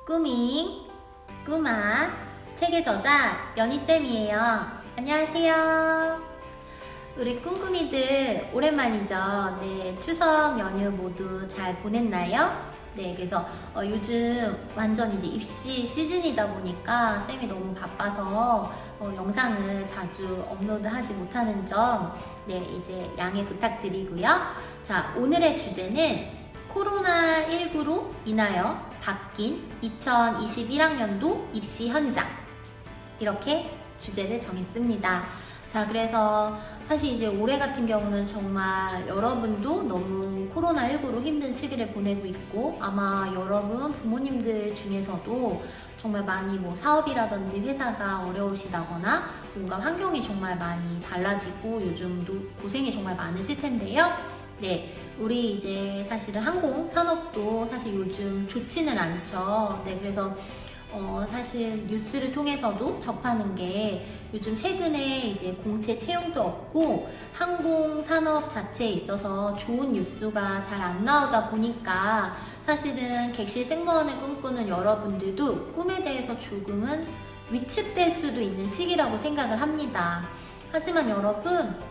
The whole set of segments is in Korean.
꾸밍, 꾸마, 책의 저자 연희쌤이에요. 안녕하세요. 우리 꿍꾸미들 오랜만이죠. 네, 추석 연휴 모두 잘 보냈나요? 네, 그래서 요즘 완전 이제 입시 시즌이다 보니까 쌤이 너무 바빠서 영상을 자주 업로드하지 못하는 점, 네, 이제 양해 부탁드리고요. 자, 오늘의 주제는 코로나19로 인하여 바뀐 2021학년도 입시 현장, 이렇게 주제를 정했습니다. 자, 그래서 사실 이제 올해 같은 경우는 정말 여러분도 너무 코로나19로 힘든 시기를 보내고 있고, 아마 여러분 부모님들 중에서도 정말 많이 뭐 사업이라든지 회사가 어려우시다거나 뭔가 환경이 정말 많이 달라지고 요즘도 고생이 정말 많으실 텐데요. 네, 우리 이제 사실은 항공산업도 사실 요즘 좋지는 않죠. 네, 그래서 사실 뉴스를 통해서도 접하는 게 요즘 최근에 이제 공채 채용도 없고 항공산업 자체에 있어서 좋은 뉴스가 잘 안 나오다 보니까 사실은 객실 승무원을 꿈꾸는 여러분들도 꿈에 대해서 조금은 위축될 수도 있는 시기라고 생각을 합니다. 하지만 여러분,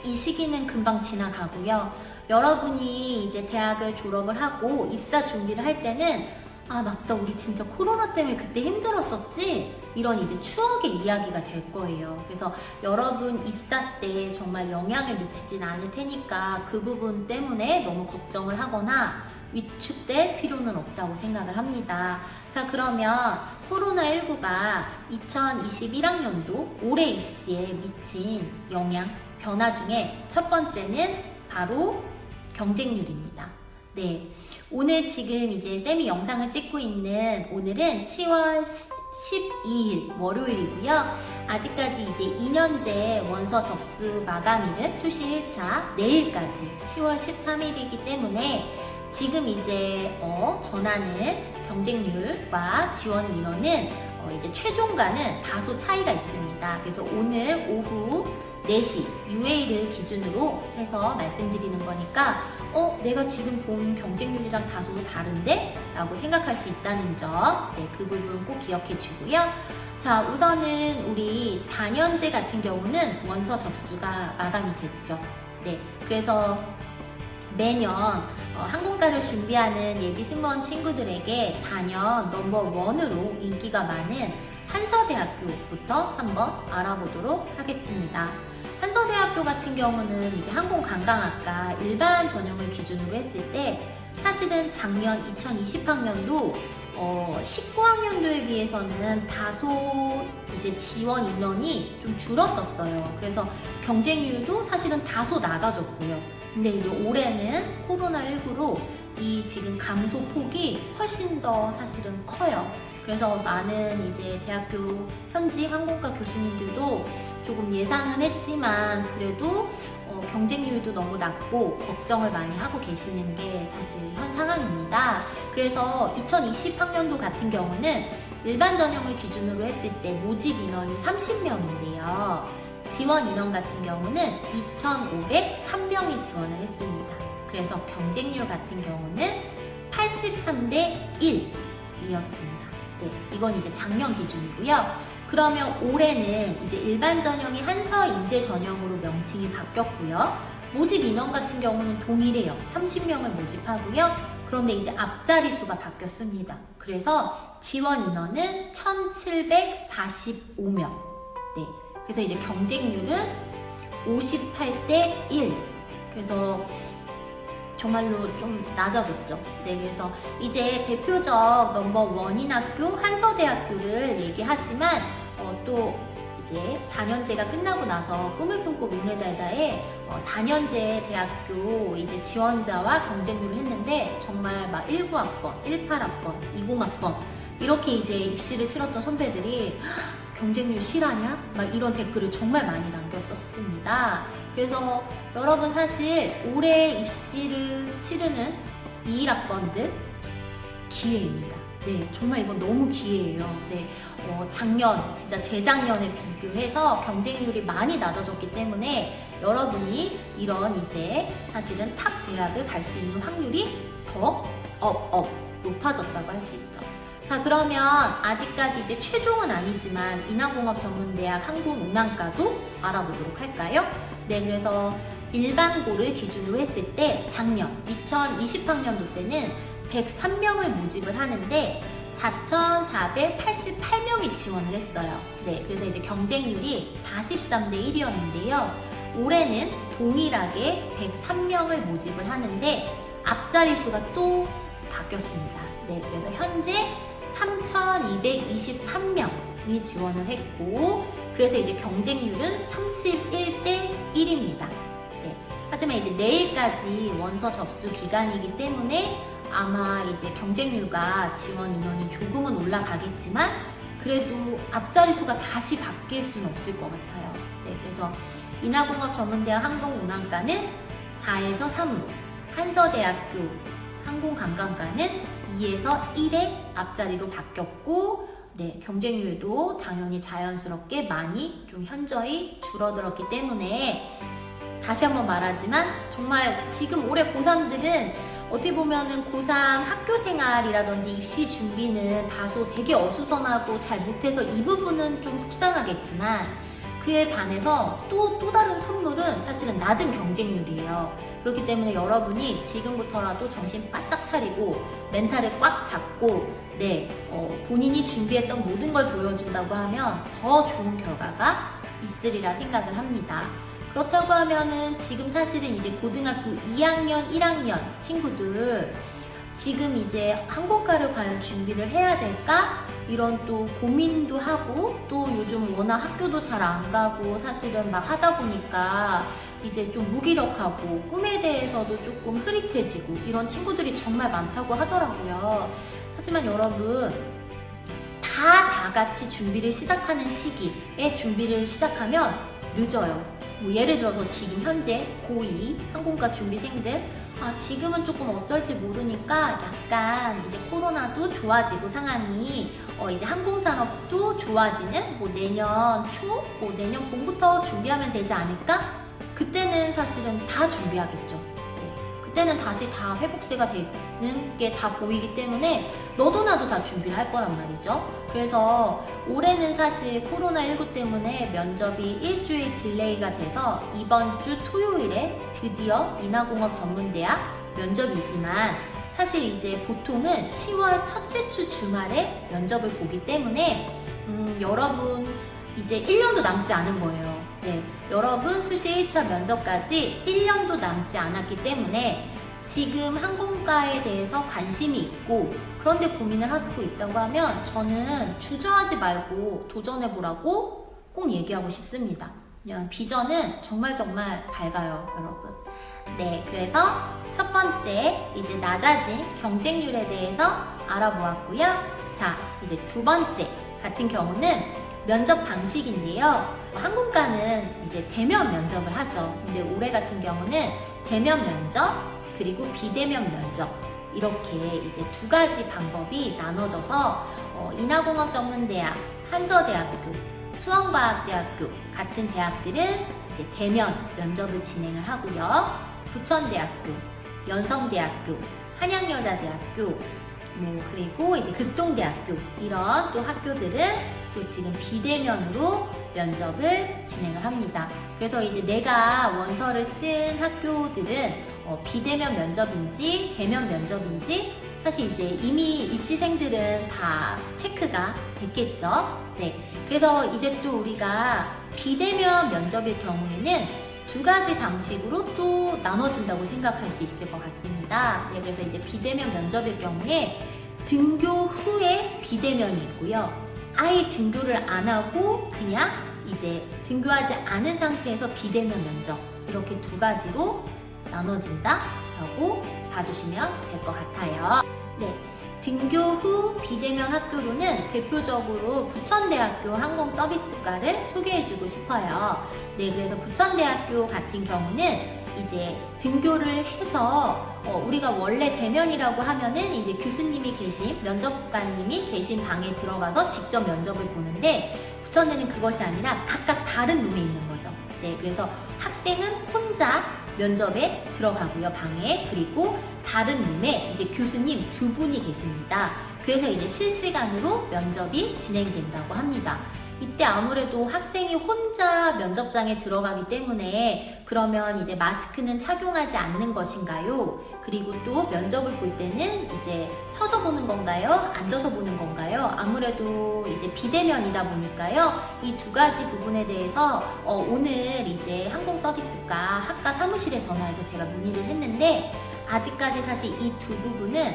이 시기는 금방 지나가고요. 여러분이 이제 대학을 졸업을 하고 입사 준비를 할 때는 아, 맞다, 우리 진짜 코로나 때문에 그때 힘들었었지? 이런 이제 추억의 이야기가 될 거예요. 그래서 여러분 입사 때 정말 영향을 미치진 않을 테니까 그 부분 때문에 너무 걱정을 하거나 위축될 필요는 없다고 생각을 합니다. 자, 그러면 코로나19가 2021학년도 올해 입시에 미친 영향, 변화 중에 첫 번째는 바로 경쟁률입니다. 네, 오늘 지금 이제 쌤이 영상을 찍고 있는 오늘은 10월 12일 월요일이고요. 아직까지 이제 2년제 원서 접수 마감일은 수시 1차 내일까지 10월 13일이기 때문에 지금 이제 전하는 경쟁률과 지원 민원은 이제 최종과는 다소 차이가 있습니다. 그래서 오늘 오후 4시 UA를 기준으로 해서 말씀드리는 거니까 내가 지금 본 경쟁률이랑 다소 다른데? 라고 생각할 수 있다는 점, 네, 그 부분 꼭 기억해 주고요. 자, 우선은 우리 4년제 같은 경우는 원서 접수가 마감이 됐죠. 네, 그래서 매년 항공과를 준비하는 예비 승무원 친구들에게 단연 넘버원으로 인기가 많은 한서대학교부터 한번 알아보도록 하겠습니다. 한서대학교 같은 경우는 이제 항공관광학과 일반 전형을 기준으로 했을 때 사실은 작년 2020학년도 19학년도에 비해서는 다소 이제 지원 인원이 좀 줄었었어요. 그래서 경쟁률도 사실은 다소 낮아졌고요. 근데 이제 올해는 코로나19로 이 지금 감소 폭이 훨씬 더 사실은 커요. 그래서 많은 이제 대학교 현지 항공과 교수님들도 조금 예상은 했지만 그래도 경쟁률도 너무 낮고 걱정을 많이 하고 계시는 게 사실 현 상황입니다. 그래서 2020학년도 같은 경우는 일반 전형을 기준으로 했을 때 모집 인원이 30명인데요. 지원 인원 같은 경우는 2,503명이 지원을 했습니다. 그래서 경쟁률 같은 경우는 83대 1이었습니다. 네, 이건 이제 작년 기준이고요. 그러면 올해는 이제 일반 전형이 한서 인재 전형으로 명칭이 바뀌었고요. 모집 인원 같은 경우는 동일해요. 30명을 모집하고요. 그런데 이제 앞자리 수가 바뀌었습니다. 그래서 지원 인원은 1,745명. 네. 그래서 이제 경쟁률은 58대 1. 그래서 정말로 좀 낮아졌죠. 네, 그래서 이제 대표적 넘버원인 학교 한서대학교를 얘기하지만 또 이제 4년제가 끝나고 나서 꿈을 꿈꾸 문을 달다에 4년제 대학교 이제 지원자와 경쟁률을 했는데 정말 막 19학번, 18학번, 20학번 이렇게 이제 입시를 치렀던 선배들이 경쟁률 실화냐? 막 이런 댓글을 정말 많이 남겼었습니다. 그래서 여러분 사실 올해 입시를 치르는 21학번들 기회입니다. 네, 정말 이건 너무 기회예요. 네, 작년, 진짜 재작년에 비교해서 경쟁률이 많이 낮아졌기 때문에 여러분이 이런 이제 사실은 탑 대학을 갈 수 있는 확률이 더 높아졌다고 할 수 있죠. 자, 그러면 아직까지 이제 최종은 아니지만 인하공업전문대학 항공운항과도 알아보도록 할까요? 네, 그래서 일반고를 기준으로 했을 때 작년 2020학년도 때는 103명을 모집을 하는데 4,488명이 지원을 했어요. 네, 그래서 이제 경쟁률이 43대 1이었는데요. 올해는 동일하게 103명을 모집을 하는데 앞자리 수가 또 바뀌었습니다. 네, 그래서 현재 3,223명이 지원을 했고, 그래서 이제 경쟁률은 31대 1입니다. 네, 하지만 이제 내일까지 원서 접수 기간이기 때문에 아마 이제 경쟁률과 지원 인원이 조금은 올라가겠지만 그래도 앞자리 수가 다시 바뀔 수는 없을 것 같아요. 네, 그래서 인하공업전문대학 항공운항과는 4에서 3으로, 한서대학교 항공관광과는 2에서 1의 앞자리로 바뀌었고, 네, 경쟁률도 당연히 자연스럽게 많이 좀 현저히 줄어들었기 때문에 다시 한번 말하지만 정말 지금 올해 고3들은 어떻게 보면은 고3 학교 생활이라든지 입시 준비는 다소 되게 어수선하고 잘 못해서 이 부분은 좀 속상하겠지만 그에 반해서 또 다른 선물은 사실은 낮은 경쟁률이에요. 그렇기 때문에 여러분이 지금부터라도 정신 바짝 차리고 멘탈을 꽉 잡고 본인이 준비했던 모든 걸 보여준다고 하면 더 좋은 결과가 있으리라 생각을 합니다. 그렇다고 하면은 지금 사실은 이제 고등학교 2학년, 1학년 친구들 지금 이제 항공과를 과연 준비를 해야 될까? 이런 또 고민도 하고 또 요즘 워낙 학교도 잘 안 가고 사실은 막 하다 보니까 이제 좀 무기력하고 꿈에 대해서도 조금 흐릿해지고 이런 친구들이 정말 많다고 하더라고요. 하지만 여러분 다 같이 준비를 시작하는 시기에 준비를 시작하면 늦어요. 뭐 예를 들어서 지금 현재 고2 항공과 준비생들 지금은 조금 어떨지 모르니까 약간 이제 코로나도 좋아지고 상황이 이제 항공산업도 좋아지는 뭐 내년 초, 뭐 내년 봄부터 준비하면 되지 않을까? 그때는 사실은 다 준비하겠죠. 네. 그때는 다시 다 회복세가 되는 게 다 보이기 때문에 너도 나도 다 준비를 할 거란 말이죠. 그래서 올해는 사실 코로나19 때문에 면접이 일주일 딜레이가 돼서 이번 주 토요일에 드디어 인하공업전문대학 면접이지만 사실 이제 보통은 10월 첫째 주 주말에 면접을 보기 때문에 여러분 이제 1년도 남지 않은 거예요. 네, 여러분 수시 1차 면접까지 1년도 남지 않았기 때문에 지금 항공과에 대해서 관심이 있고 그런데 고민을 하고 있다고 하면 저는 주저하지 말고 도전해보라고 꼭 얘기하고 싶습니다. 그냥 비전은 정말 밝아요, 여러분. 네, 그래서 첫 번째 이제 낮아진 경쟁률에 대해서 알아보았고요. 자, 이제 두 번째 같은 경우는 면접 방식인데요. 항공과는 이제 대면 면접을 하죠. 근데 올해 같은 경우는 대면 면접 그리고 비대면 면접 이렇게 이제 두 가지 방법이 나눠져서 인하공업전문대학, 한서대학교, 수원과학대학교 같은 대학들은 이제 대면 면접을 진행을 하고요. 부천대학교, 연성대학교, 한양여자대학교, 그리고 이제 극동대학교 이런 또 학교들은 또 지금 비대면으로 면접을 진행을 합니다. 그래서 이제 내가 원서를 쓴 학교들은 비대면 면접인지 대면 면접인지 사실 이제 이미 입시생들은 다 체크가 됐겠죠. 네. 그래서 이제 또 우리가 비대면 면접일 경우에는 두 가지 방식으로 또 나눠진다고 생각할 수 있을 것 같습니다. 네. 그래서 이제 비대면 면접일 경우에 등교 후에 비대면이 있고요. 아예 등교를 안 하고 그냥 이제 등교하지 않은 상태에서 비대면 면접 이렇게 두 가지로 나눠진다라고 봐주시면 될 것 같아요. 네, 등교 후 비대면 학교로는 대표적으로 부천대학교 항공서비스과를 소개해주고 싶어요. 네, 그래서 부천대학교 같은 경우는 이제 등교를 해서 우리가 원래 대면이라고 하면은 이제 교수님이 계신 면접관님이 계신 방에 들어가서 직접 면접을 보는데 부천대는 그것이 아니라 각각 다른 룸에 있는 거죠. 네, 그래서 학생은 혼자 면접에 들어가고요, 방에. 그리고 다른 룸에 이제 교수님 두 분이 계십니다. 그래서 이제 실시간으로 면접이 진행된다고 합니다. 이때 아무래도 학생이 혼자 면접장에 들어가기 때문에 그러면 이제 마스크는 착용하지 않는 것인가요? 그리고 또 면접을 볼 때는 이제 서서 보는 건가요? 앉아서 보는 건가요? 아무래도 이제 비대면이다 보니까요. 이 두 가지 부분에 대해서 오늘 이제 항공서비스과 학과 사무실에 전화해서 제가 문의를 했는데 아직까지 사실 이 두 부분은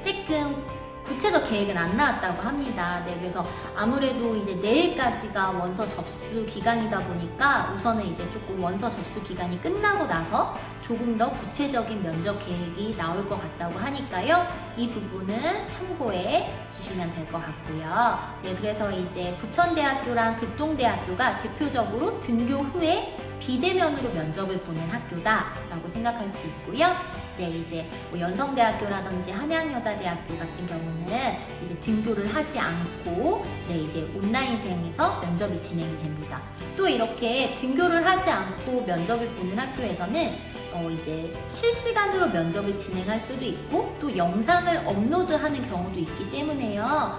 조금 구체적 계획은 안 나왔다고 합니다. 네, 그래서 아무래도 이제 내일까지가 원서 접수 기간이다 보니까 우선은 이제 조금 원서 접수 기간이 끝나고 나서 조금 더 구체적인 면접 계획이 나올 것 같다고 하니까요. 이 부분은 참고해 주시면 될 것 같고요. 네, 그래서 이제 부천대학교랑 극동대학교가 대표적으로 등교 후에 비대면으로 면접을 보는 학교다라고 생각할 수 있고요. 네, 이제 뭐 연성대학교라든지 한양여자대학교 같은 경우는 이제 등교를 하지 않고 네, 이제 온라인생에서 면접이 진행이 됩니다. 또 이렇게 등교를 하지 않고 면접을 보는 학교에서는 이제 실시간으로 면접을 진행할 수도 있고 또 영상을 업로드하는 경우도 있기 때문에요.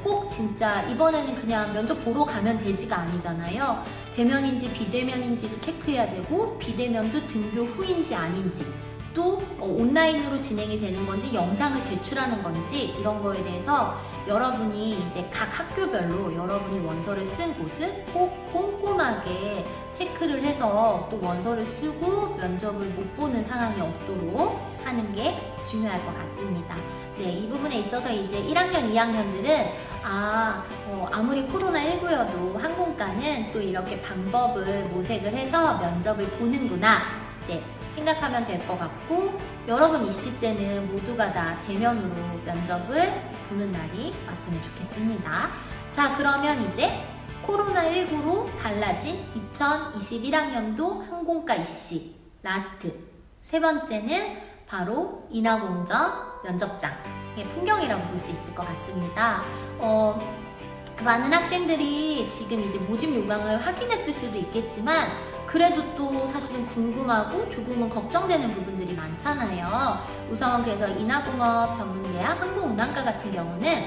꼭 진짜 이번에는 그냥 면접 보러 가면 되지가 아니잖아요. 대면인지 비대면인지도 체크해야 되고 비대면도 등교 후인지 아닌지 또 온라인으로 진행이 되는 건지 영상을 제출하는 건지 이런 거에 대해서 여러분이 이제 각 학교별로 여러분이 원서를 쓴 곳을 꼭 꼼꼼하게 체크를 해서 또 원서를 쓰고 면접을 못 보는 상황이 없도록 하는 게 중요할 것 같습니다. 네, 이 부분에 있어서 이제 1학년, 2학년들은 아무리 코로나19여도 항공과는 또 이렇게 방법을 모색을 해서 면접을 보는구나. 네, 생각하면 될 것 같고 여러분 입시 때는 모두가 다 대면으로 면접을 보는 날이 왔으면 좋겠습니다. 자, 그러면 이제 코로나19로 달라진 2021학년도 항공과 입시 라스트 세 번째는 바로 인하공전 면접장의 풍경이라고 볼 수 있을 것 같습니다. 많은 학생들이 지금 이제 모집 요강을 확인했을 수도 있겠지만 그래도 또 사실은 궁금하고 조금은 걱정되는 부분들이 많잖아요. 우선 그래서 인하공업 전문대학 항공운항과 같은 경우는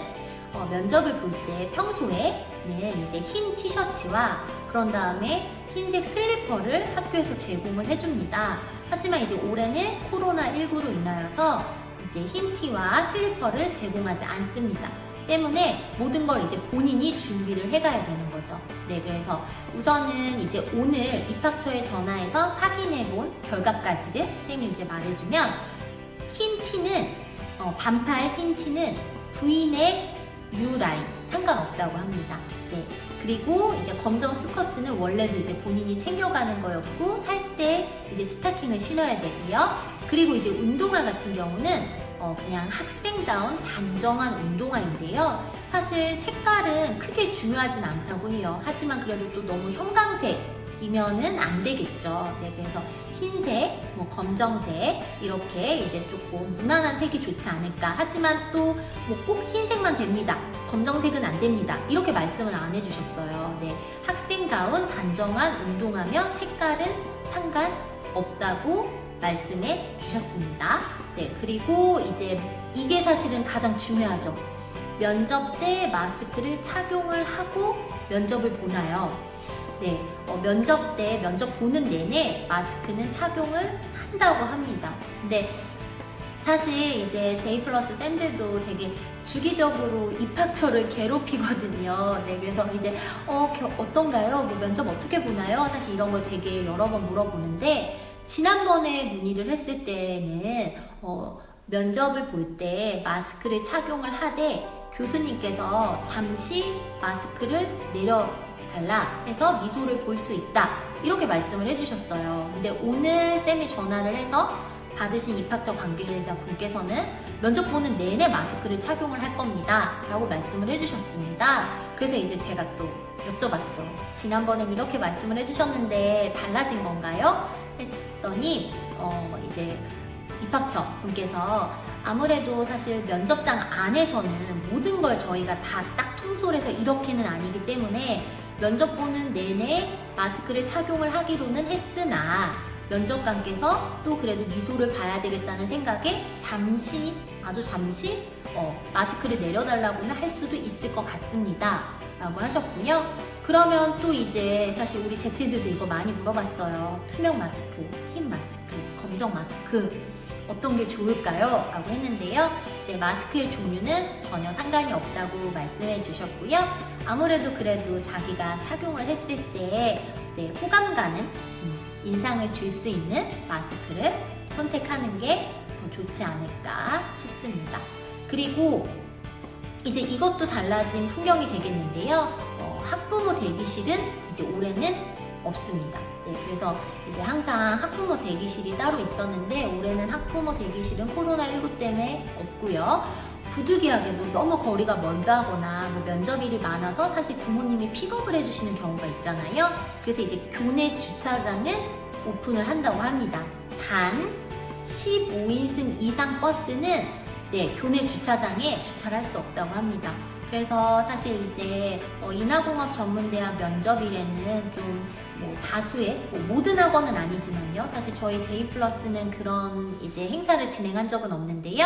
면접을 볼 때 평소에는 이제 흰 티셔츠와 그런 다음에 흰색 슬리퍼를 학교에서 제공을 해줍니다. 하지만 이제 올해는 코로나19로 인하여서 이제 흰 티와 슬리퍼를 제공하지 않습니다. 때문에 모든 걸 이제 본인이 준비를 해가야 되는 거죠. 네, 그래서 우선은 이제 오늘 입학처에 전화해서 확인해본 결과까지를 쌤이 이제 말해주면 흰 티는 반팔 흰 티는 부인의 U라인 상관없다고 합니다. 네, 그리고 이제 검정 스커트는 원래도 이제 본인이 챙겨가는 거였고 살색 이제 스타킹을 신어야 되고요. 그리고 이제 운동화 같은 경우는 그냥 학생다운 단정한 운동화인데요. 사실 색깔은 크게 중요하진 않다고 해요. 하지만 그래도 또 너무 형광색이면은 안 되겠죠. 네, 그래서 흰색, 검정색 이렇게 이제 조금 무난한 색이 좋지 않을까. 하지만 또 꼭 흰색만 됩니다. 검정색은 안 됩니다. 이렇게 말씀을 안 해주셨어요. 네, 학생다운 단정한 운동화면 색깔은 상관없다고 말씀해 주셨습니다. 네, 그리고 이제 이게 사실은 가장 중요하죠. 면접 때 마스크를 착용을 하고 면접을 보나요? 네, 면접 때 면접 보는 내내 마스크는 착용을 한다고 합니다. 근데 사실 이제 J+ 쌤들도 되게 주기적으로 입학처를 괴롭히거든요. 네, 그래서 이제 어떤가요? 뭐 면접 어떻게 보나요? 사실 이런 걸 되게 여러 번 물어보는데 지난번에 문의를 했을 때는 면접을 볼 때 마스크를 착용을 하되 교수님께서 잠시 마스크를 내려달라 해서 미소를 볼 수 있다 이렇게 말씀을 해주셨어요. 근데 오늘 쌤이 전화를 해서 받으신 입학처 관계자 분께서는 면접 보는 내내 마스크를 착용을 할 겁니다 라고 말씀을 해주셨습니다. 그래서 이제 제가 또 여쭤봤죠. 지난번엔 이렇게 말씀을 해주셨는데 달라진 건가요? 했더니 이제 입학처 분께서 아무래도 사실 면접장 안에서는 모든 걸 저희가 다 딱 통솔해서 이렇게는 아니기 때문에 면접 보는 내내 마스크를 착용을 하기로는 했으나 면접관께서 또 그래도 미소를 봐야 되겠다는 생각에 잠시 아주 잠시 마스크를 내려달라고는 할 수도 있을 것 같습니다. 라고 하셨고요. 그러면 또 이제 사실 우리 제트들도 이거 많이 물어봤어요. 투명 마스크, 흰 마스크, 검정 마스크 어떤 게 좋을까요? 라고 했는데요. 네, 마스크의 종류는 전혀 상관이 없다고 말씀해 주셨고요. 아무래도 그래도 자기가 착용을 했을 때 호감 가는 인상을 줄 수 있는 마스크를 선택하는 게 더 좋지 않을까 싶습니다. 그리고 이제 이것도 달라진 풍경이 되겠는데요. 학부모 대기실은 이제 올해는 없습니다. 네, 그래서 이제 항상 학부모 대기실이 따로 있었는데 올해는 학부모 대기실은 코로나19 때문에 없고요. 부득이하게도 너무 거리가 멀다거나 뭐 면접일이 많아서 사실 부모님이 픽업을 해주시는 경우가 있잖아요. 그래서 이제 교내 주차장은 오픈을 한다고 합니다. 단 15인승 이상 버스는 교내 주차장에 주차를 할 수 없다고 합니다. 그래서 사실 이제 인하공업 전문대학 면접일에는 좀 뭐 다수의 모든 학원은 아니지만요. 사실 저희 J+는 그런 이제 행사를 진행한 적은 없는데요.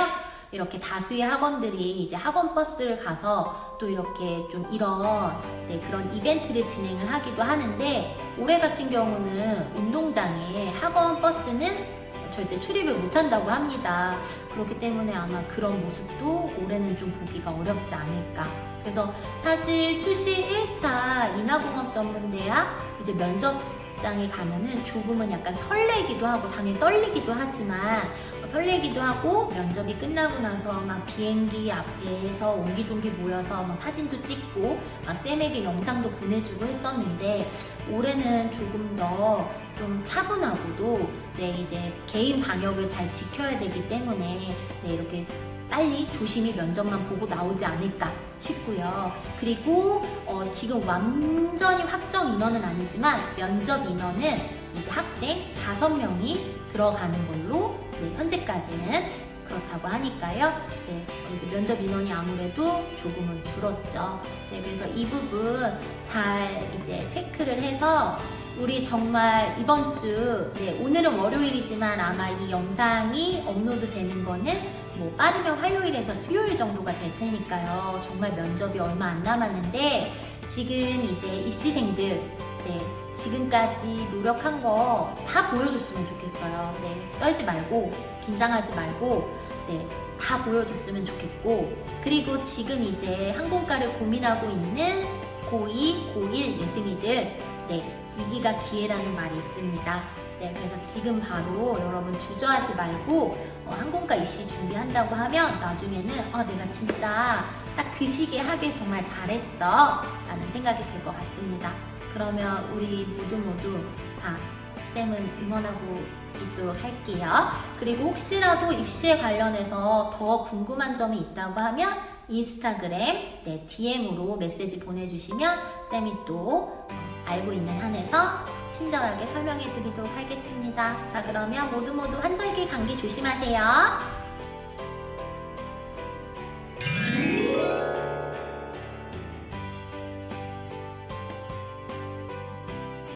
이렇게 다수의 학원들이 이제 학원 버스를 가서 또 이렇게 좀 이런 그런 이벤트를 진행을 하기도 하는데 올해 같은 경우는 운동장에 학원 버스는 절대 출입을 못한다고 합니다. 그렇기 때문에 아마 그런 모습도 올해는 좀 보기가 어렵지 않을까. 그래서 사실 수시 1차 인하공업전문대학 이제 면접장에 가면은 조금은 약간 설레기도 하고 당연히 떨리기도 하지만 설레기도 하고 면접이 끝나고 나서 막 비행기 앞에서 옹기종기 모여서 막 사진도 찍고 막 쌤에게 영상도 보내주고 했었는데 올해는 조금 더 좀 차분하고도 이제 개인 방역을 잘 지켜야 되기 때문에 이렇게 빨리 조심히 면접만 보고 나오지 않을까 싶고요. 그리고 지금 완전히 확정 인원은 아니지만 면접 인원은 이제 학생 5명이 들어가는 걸로 현재까지는 그렇다고 하니까요. 이제 면접 인원이 아무래도 조금은 줄었죠. 그래서 이 부분 잘 이제 체크를 해서 우리 정말 이번 주 오늘은 월요일이지만 아마 이 영상이 업로드 되는 거는 뭐 빠르면 화요일에서 수요일 정도가 될 테니까요. 정말 면접이 얼마 안 남았는데 지금 이제 입시생들 지금까지 노력한 거 다 보여줬으면 좋겠어요. 떨지 말고 긴장하지 말고 다 보여줬으면 좋겠고 그리고 지금 이제 항공과를 고민하고 있는 고2, 고1 예승이들 위기가 기회라는 말이 있습니다. 그래서 지금 바로 여러분 주저하지 말고 항공과 입시 준비한다고 하면 나중에는 내가 진짜 딱 그 시기에 하길 정말 잘했어 라는 생각이 들 것 같습니다. 그러면 우리 모두 다 쌤은 응원하고 있도록 할게요. 그리고 혹시라도 입시에 관련해서 더 궁금한 점이 있다고 하면 인스타그램 DM으로 메시지 보내주시면 쌤이 또 알고 있는 한에서 친절하게 설명해 드리도록 하겠습니다. 자, 그러면 모두 환절기 감기 조심하세요.